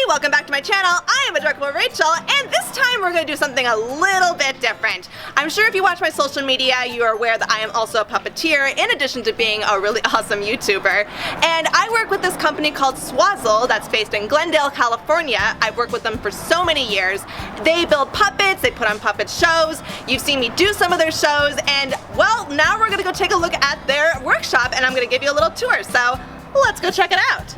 Welcome back to my channel. I am Adorkable Rachel, and this time we're going to do something a little bit different. I'm sure if you watch my social media, you are aware that I am also a puppeteer, in addition to being a really awesome YouTuber. And I work with this company called Swazzle, that's based in Glendale, California. I've worked with them for so many years. They build puppets, they put on puppet shows. You've seen me do some of their shows, and well, now we're going to go take a look at their workshop, and I'm going to give you a little tour. So let's go check it out.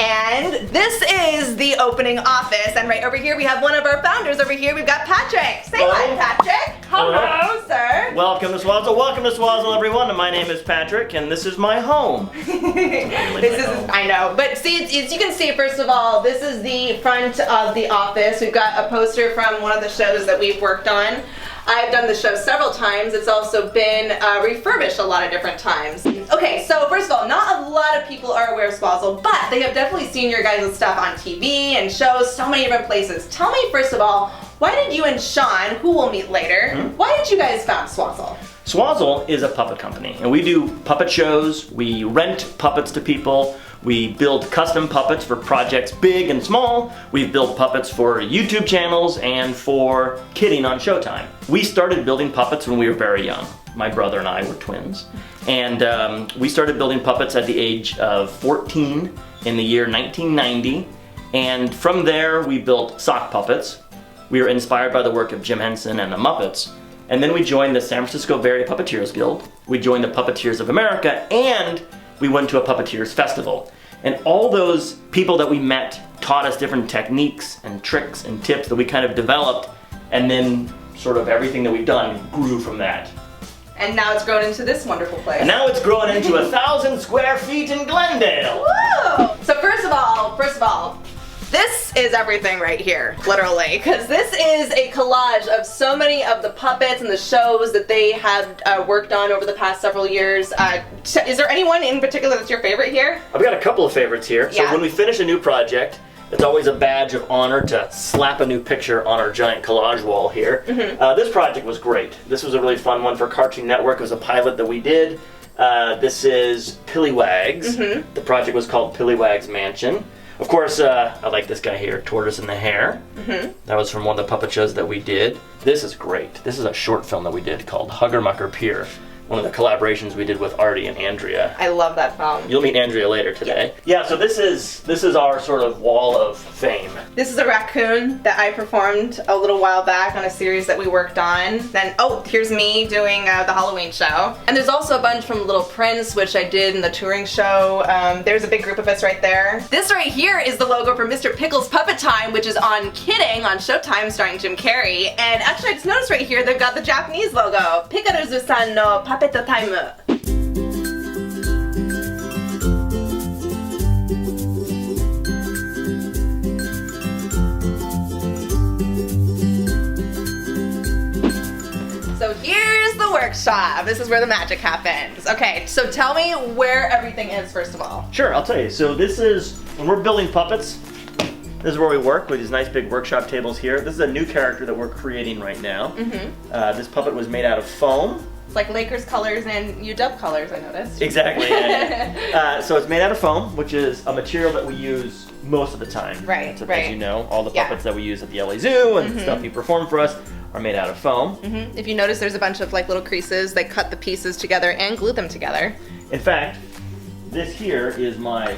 And this is the opening office, and right over here we have one of our founders. Over here we've got Patrick. Say hi, Patrick. Hello, sir. Welcome to Swazzle. Welcome to Swazzle, everyone. My name is Patrick, and this is my home. I know, but see, as you can see, first of all, this is the front of the office. We've got a poster from one of the shows that we've worked on. I've done the show several times. It's also been refurbished a lot of different times. Okay, so first of all, not a lot of people are aware of Swazzle, but they have definitely seen your guys' stuff on TV and shows, so many different places. Tell me, first of all, why did you and Sean, who we'll meet later, why did you guys found Swazzle? Swazzle is a puppet company, and we do puppet shows, we rent puppets to people, we build custom puppets for projects big and small, we build puppets for YouTube channels and for kidding on Showtime. We started building puppets when we were very young. My brother and I were twins, and we started building puppets at the age of 14 in the year 1990, and from there we built sock puppets. We were inspired by the work of Jim Henson and the Muppets. And then we joined the San Francisco Bay Area Puppeteers Guild, we joined the Puppeteers of America, and we went to a Puppeteers Festival. And all those people that we met taught us different techniques and tricks and tips that we kind of developed, and then sort of everything that we've done grew from that. And now it's grown into this wonderful place. And now it's grown into 1,000 square feet in Glendale. Woo! So first of all, this is everything right here, literally, because this is a collage of so many of the puppets and the shows that they have worked on over the past several years. Is there anyone in particular that's your favorite here? I've got a couple of favorites here. Yeah. So when we finish a new project, it's always a badge of honor to slap a new picture on our giant collage wall here. This project was great. This was a really fun one for Cartoon Network. It was a pilot that we did. This is Pillywags. The project was called Pillywags Mansion. Of course, I like this guy here, Tortoise in the Hare. That was from one of the puppet shows that we did. This is great. This is a short film that we did called Hugger-Mucker Pier, one of the collaborations we did with Artie and Andrea. I love that film. You'll meet Andrea later today. Yeah, so this is our sort of wall of fame. This is a raccoon that I performed a little while back on a series that we worked on. Then, oh, here's me doing the Halloween show. And there's also a bunch from Little Prince, which I did in the touring show. There's a big group of us right there. This right here is the logo for Mr. Pickle's Puppet Time, which is on Kidding on Showtime starring Jim Carrey. And actually, I just noticed right here, they've got the Japanese logo. Pikaru-san no Puppet Time. So here's the workshop. This is where the magic happens. Okay, so tell me where everything is, first of all. Sure, I'll tell you. So this is, when we're building puppets, this is where we work with these nice big workshop tables here. This is a new character that we're creating right now. This puppet was made out of foam. It's like Lakers colors and UW colors, I noticed. Exactly. So it's made out of foam, which is a material that we use most of the time. Right, As you know, all the puppets that we use at the LA Zoo and stuff you perform for us are made out of foam. If you notice, there's a bunch of like little creases. They cut the pieces together and glue them together. In fact, this here is my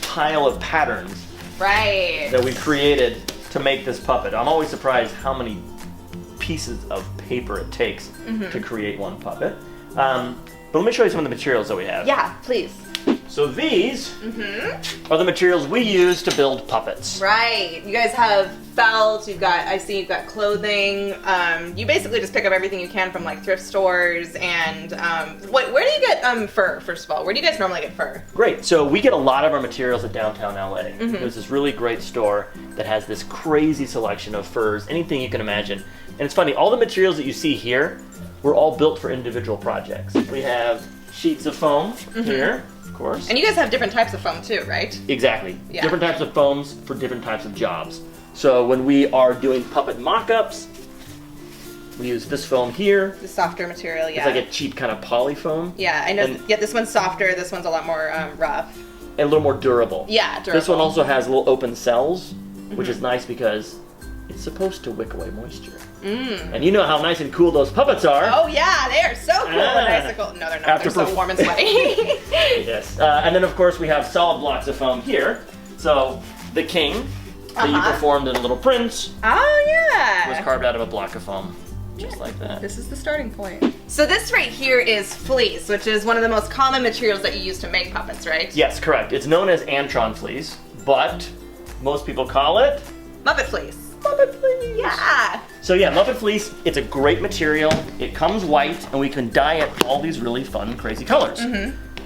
pile of patterns that we created to make this puppet. I'm always surprised how many pieces of paper it takes to create one puppet. But let me show you some of the materials that we have. Yeah, please. So these are the materials we use to build puppets. Right. You guys have felt, I see you've got clothing. You basically just pick up everything you can from like thrift stores and, where do you get fur, first of all? Where do you guys normally get fur? Great. So we get a lot of our materials at downtown LA. There's this really great store that has this crazy selection of furs, anything you can imagine. And it's funny, all the materials that you see here were all built for individual projects. We have sheets of foam here, of course. And you guys have different types of foam too, right? Exactly. Yeah. Different types of foams for different types of jobs. So when we are doing puppet mock-ups, We use this foam here. The softer material, yeah. It's like a cheap kind of poly foam. Yeah, I know. Yeah, this one's softer. This one's a lot more rough. And a little more durable. Yeah, durable. This one also has little open cells, which is nice because it's supposed to wick away moisture. And you know how nice and cool those puppets are. Oh yeah, they are so cool and nice and cool. No, they're not. They're so warm and sweaty. Yes. And then of course we have solid blocks of foam here. So the king that you performed in Little Prince was carved out of a block of foam. Just like that. This is the starting point. So this right here is fleece, which is one of the most common materials that you use to make puppets, right? Yes, correct. It's known as Antron fleece, but most people call it Muppet fleece. Muppet fleece. Yeah. So yeah, Muppet fleece, it's a great material. It comes white, and we can dye it all these really fun, crazy colors. See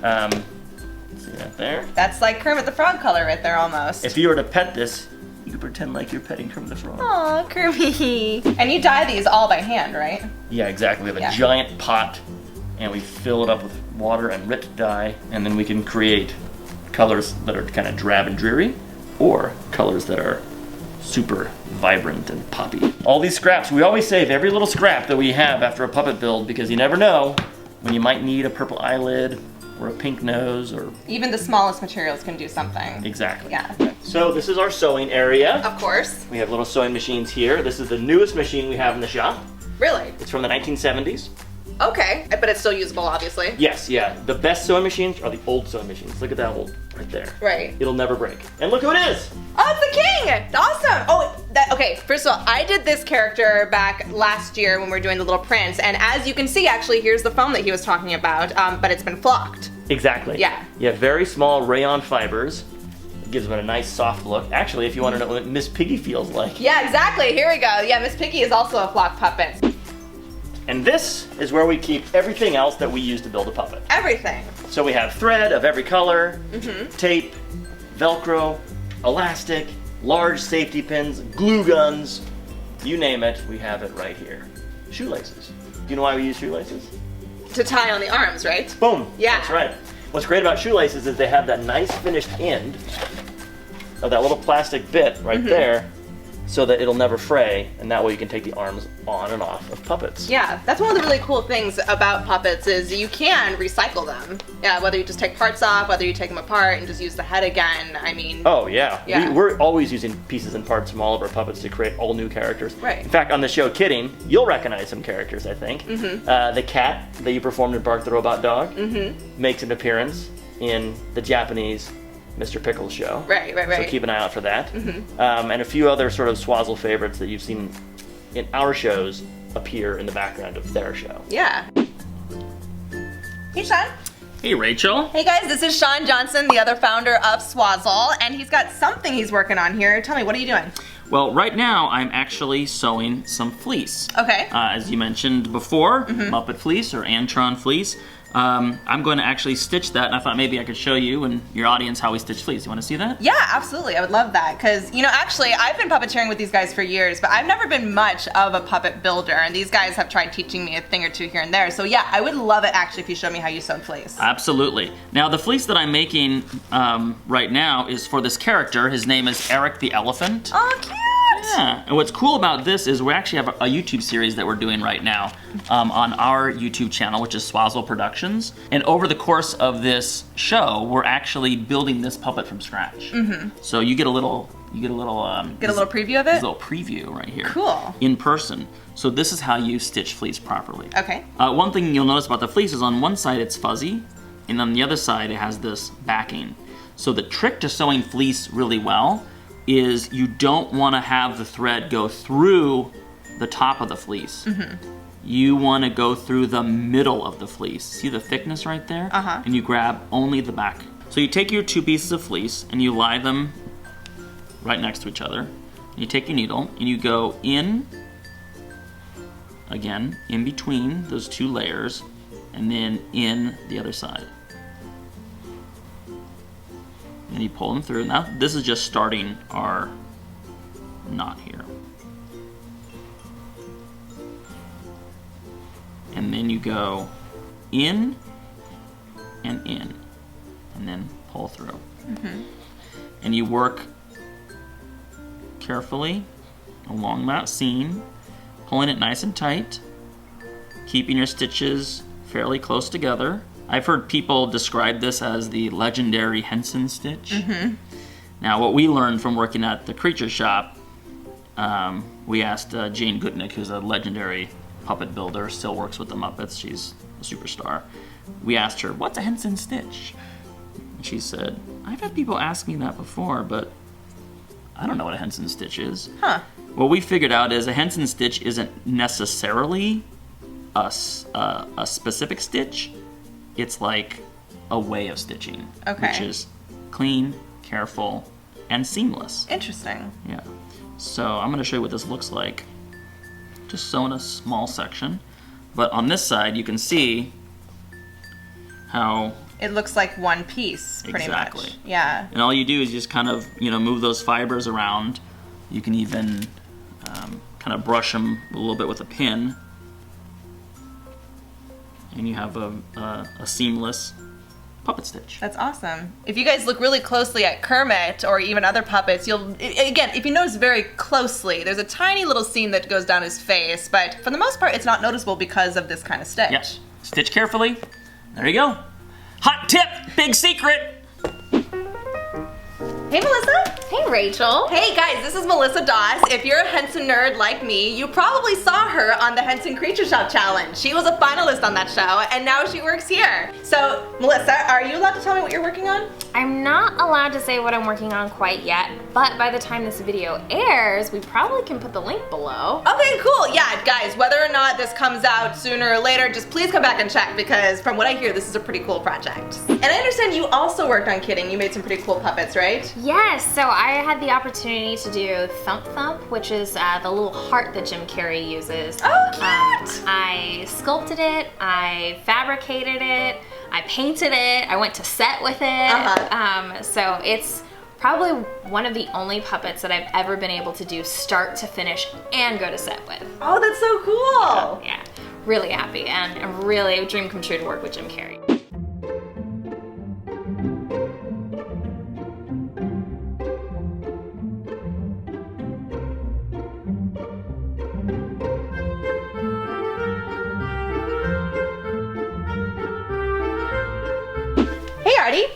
that there? That's like Kermit the Frog color right there almost. If you were to pet this, you could pretend like you're petting Kermit the Frog. Aw, Kermit. And you dye these all by hand, right? Yeah, exactly. We have a giant pot, and we fill it up with water and Rit dye, and then we can create colors that are kind of drab and dreary, or colors that are super vibrant and poppy. All these scraps, we always save every little scrap that we have after a puppet build because you never know when you might need a purple eyelid or a pink nose or... Even the smallest materials can do something. Exactly. Yeah. So this is our sewing area. Of course. We have little sewing machines here. This is the newest machine we have in the shop. Really? It's from the 1970s. Okay, but it's still usable, obviously. Yes, yeah. The best sewing machines are the old sewing machines. Look at that old right there. Right. It'll never break. And look who it is! Oh, it's the king! Awesome! Oh, okay, first of all, I did this character back last year when we were doing the Little Prince, and as you can see, actually, here's the foam that he was talking about, but it's been flocked. Exactly. Yeah. You have very small rayon fibers. It gives them a nice soft look. Actually, if you want to know what Miss Piggy feels like. Yeah, exactly. Here we go. Yeah, Miss Piggy is also a flock puppet. And this is where we keep everything else that we use to build a puppet. Everything. So we have thread of every color, tape, Velcro, elastic, large safety pins, glue guns, you name it, we have it right here. Shoelaces. Do you know why we use shoelaces? To tie on the arms, right? Boom. Yeah. That's right. What's great about shoelaces is they have that nice finished end of that little plastic bit right there, so that it'll never fray, and that way you can take the arms on and off of puppets. Yeah, that's one of the really cool things about puppets is you can recycle them. Yeah, whether you just take parts off, whether you take them apart and just use the head again, I mean... Oh, yeah. Yeah. We're always using pieces and parts from all of our puppets to create all new characters. Right. In fact, on the show Kidding, you'll recognize some characters, I think. The cat that you performed in Bark the Robot Dog makes an appearance in the Japanese Mr. Pickles show. Right. So keep an eye out for that. And a few other sort of Swazzle favorites that you've seen in our shows appear in the background of their show. Yeah. Hey, Sean. Hey, Rachel. Hey, guys, this is Sean Johnson, the other founder of Swazzle, and he's got something he's working on here. Tell me, what are you doing? Well, right now I'm actually sewing some fleece. Okay. As you mentioned before, Muppet fleece or Antron fleece. I'm going to actually stitch that, and I thought maybe I could show you and your audience how we stitch fleece. You want to see that? Yeah, absolutely. I would love that because, you know, actually, I've been puppeteering with these guys for years, but I've never been much of a puppet builder, and these guys have tried teaching me a thing or two here and there. So yeah, I would love it actually if you showed me how you sewed fleece. Absolutely. Now, the fleece that I'm making right now is for this character. His name is Herrick the Elephant. Oh, cute! Yeah, and what's cool about this is we actually have a YouTube series that we're doing right now on our YouTube channel, which is Swazzle Productions. And over the course of this show, we're actually building this puppet from scratch. So you get a little, Get a little preview of it? This little preview right here. Cool. In person. So this is how you stitch fleece properly. Okay. One thing you'll notice about the fleece is on one side it's fuzzy, and on the other side it has this backing. So the trick to sewing fleece really well is you don't want to have the thread go through the top of the fleece. You want to go through the middle of the fleece. See the thickness right there? And you grab only the back. So you take your two pieces of fleece and you lie them right next to each other. You take your needle and you go in, again, in between those two layers, and then in the other side. And you pull them through. Now this is just starting our knot here. And then you go in, and then pull through. And you work carefully along that seam, pulling it nice and tight. keeping your stitches fairly close together. I've heard people describe this as the legendary Henson stitch. Mm-hmm. Now, what we learned from working at the Creature Shop, we asked Jane Gutnick, who's a legendary puppet builder, still works with the Muppets, she's a superstar. We asked her, what's a Henson stitch? And she said, I've had people ask me that before, but I don't know what a Henson stitch is. Huh. What we figured out is a Henson stitch isn't necessarily a specific stitch. It's like a way of stitching, which is clean, careful, and seamless. Interesting. Yeah. So I'm going to show you what this looks like. Just sew in a small section. But on this side, you can see how... It looks like one piece, pretty much. Yeah. And all you do is just kind of, move those fibers around. You can even kind of brush them a little bit with a pin. And you have a seamless puppet stitch. That's awesome. If you guys look really closely at Kermit or even other puppets, again, if you notice very closely, there's a tiny little seam that goes down his face, but for the most part, it's not noticeable because of this kind of stitch. Yes. Stitch carefully. There you go. Hot tip, big secret. Hey, Melissa. Hey, Rachel. Hey, guys, this is Melissa Doss. If you're a Henson nerd like me, you probably saw her on the Henson Creature Shop Challenge. She was a finalist on that show, and now she works here. So, Melissa, are you allowed to tell me what you're working on? I'm not allowed to say what I'm working on quite yet, but by the time this video airs, we probably can put the link below. Okay, cool. Yeah, guys, whether or not this comes out sooner or later, just please come back and check, because from what I hear, this is a pretty cool project. And I understand you also worked on Kidding. You made some pretty cool puppets, right? Yes, so I had the opportunity to do Thump Thump, which is the little heart that Jim Carrey uses. Oh, cute! I sculpted it, I fabricated it, I painted it, I went to set with it. So it's probably one of the only puppets that I've ever been able to do start to finish and go to set with. Oh, that's so cool! Yeah, really happy and really a dream come true to work with Jim Carrey. Hey, Artie.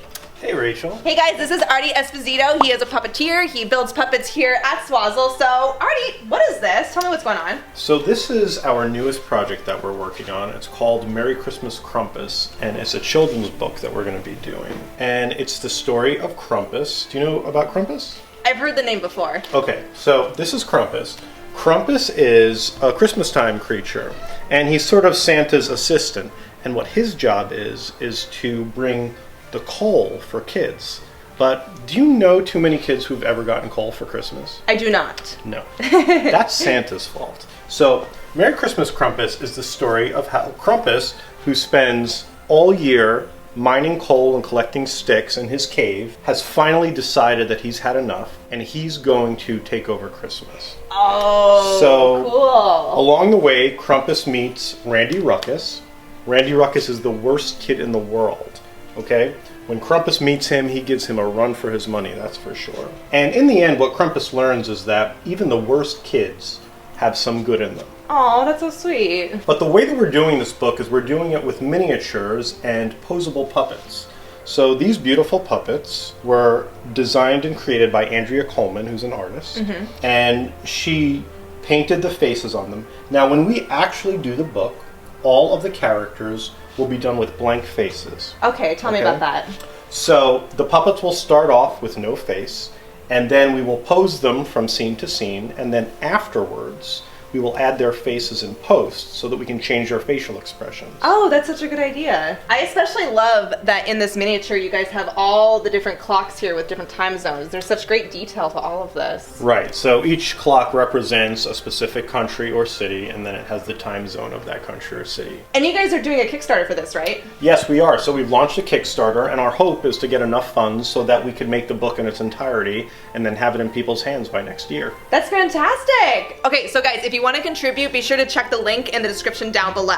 Hey, Rachel. Hey guys, this is Artie Esposito. He is a puppeteer. He builds puppets here at Swazzle. So, Artie, what is this? Tell me what's going on. So this is our newest project that we're working on. It's called Merry Christmas Krampus, and it's a children's book that we're going to be doing. And it's the story of Krampus. Do you know about Krampus? I've heard the name before. Okay, so this is Krampus. Krampus is a Christmas time creature, and he's sort of Santa's assistant. And what his job is to bring the coal for kids. But do you know too many kids who've ever gotten coal for Christmas? I do not. No. That's Santa's fault. So, Merry Christmas Krampus is the story of how Krampus, who spends all year mining coal and collecting sticks in his cave, has finally decided that he's had enough and he's going to take over Christmas. Oh, so, cool. Along the way, Krampus meets Randy Ruckus. Randy Ruckus is the worst kid in the world. Okay? When Krampus meets him, he gives him a run for his money, that's for sure. And in the end, what Krampus learns is that even the worst kids have some good in them. Oh, that's so sweet. But the way that we're doing this book is we're doing it with miniatures and posable puppets. So these beautiful puppets were designed and created by Andrea Coleman, who's an artist, and she painted the faces on them. Now, when we actually do the book, all of the characters will be done with blank faces. Okay, tell me about that. So the puppets will start off with no face, and then we will pose them from scene to scene, and then afterwards we will add their faces in post so that we can change their facial expressions. Oh, that's such a good idea. I especially love that in this miniature you guys have all the different clocks here with different time zones. There's such great detail to all of this. Right, so each clock represents a specific country or city, and then it has the time zone of that country or city. And you guys are doing a Kickstarter for this, right? Yes, we are. So we've launched a Kickstarter, and our hope is to get enough funds so that we could make the book in its entirety and then have it in people's hands by next year. That's fantastic! Okay, so guys, if you want to contribute, be sure to check the link in the description down below.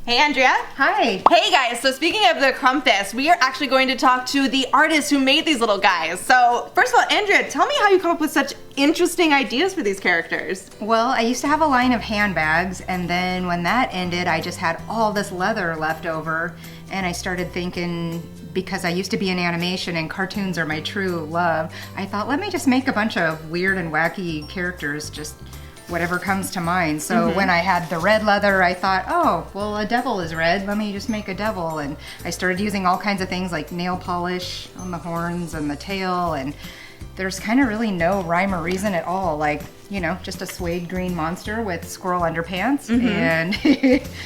Hey Hey, Andrea. Hi. Hey, guys. So speaking of the Krampus, we are actually going to talk to the artist who made these little guys. So first of all, Andrea, tell me how you come up with such interesting ideas for these characters. Well, I used to have a line of handbags, and then when that ended, I just had all this leather left over, and I started thinking, because I used to be in animation and cartoons are my true love, I thought, let me just make a bunch of weird and wacky characters, just whatever comes to mind. So when I had the red leather, I thought, oh, well, a devil is red. Let me just make a devil. And I started using all kinds of things like nail polish on the horns and the tail. And there's kind of really no rhyme or reason at all. Like, you know, just a suede green monster with squirrel underpants. And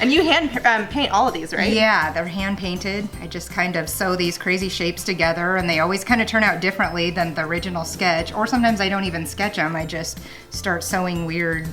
And you hand paint all of these, right? yeah, they're hand painted. I just kind of sew these crazy shapes together, and they always kind of turn out differently than the original sketch. Or sometimes I don't even sketch them. I just start sewing weird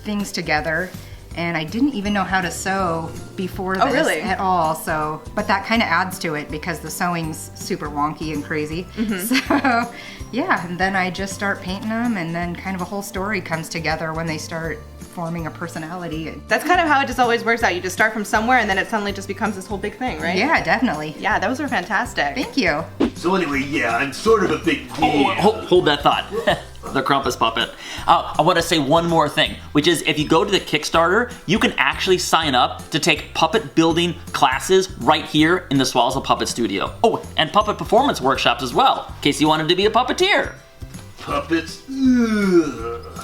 things together. And I didn't even know how to sew before this really? at all. So, but that kind of adds to it because the sewing's super wonky and crazy. So, yeah, and then I just start painting them, and then kind of a whole story comes together when they start forming a personality. That's kind of how it just always works out. You just start from somewhere and then it suddenly just becomes this whole big thing, right? Yeah, definitely. Yeah, those are fantastic. Thank you. So anyway, yeah, I'm sort of a big deal. Hold that thought. The Krampus puppet. I want to say one more thing, which is if you go to the Kickstarter, you can actually sign up to take puppet building classes right here in the Swazzle Puppet Studio. Oh, and puppet performance workshops as well, in case you wanted to be a puppeteer. Puppets? Ugh.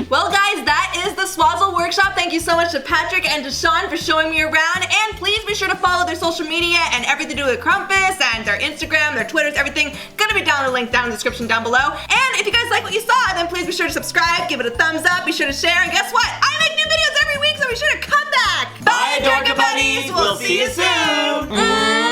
Well, guys, that is the Swazzle Workshop. Thank you so much to Patrick and to Sean for showing me around. And please be sure to follow their social media and everything to do with Krampus and their Instagram, their Twitters, everything. Gonna be down in the link down in the description down below. And if you guys like what you saw, then please be sure to subscribe, give it a thumbs up, be sure to share, and guess what? I make new videos every week, so be sure to come back. Bye, Adorkable Buddies. We'll see you soon.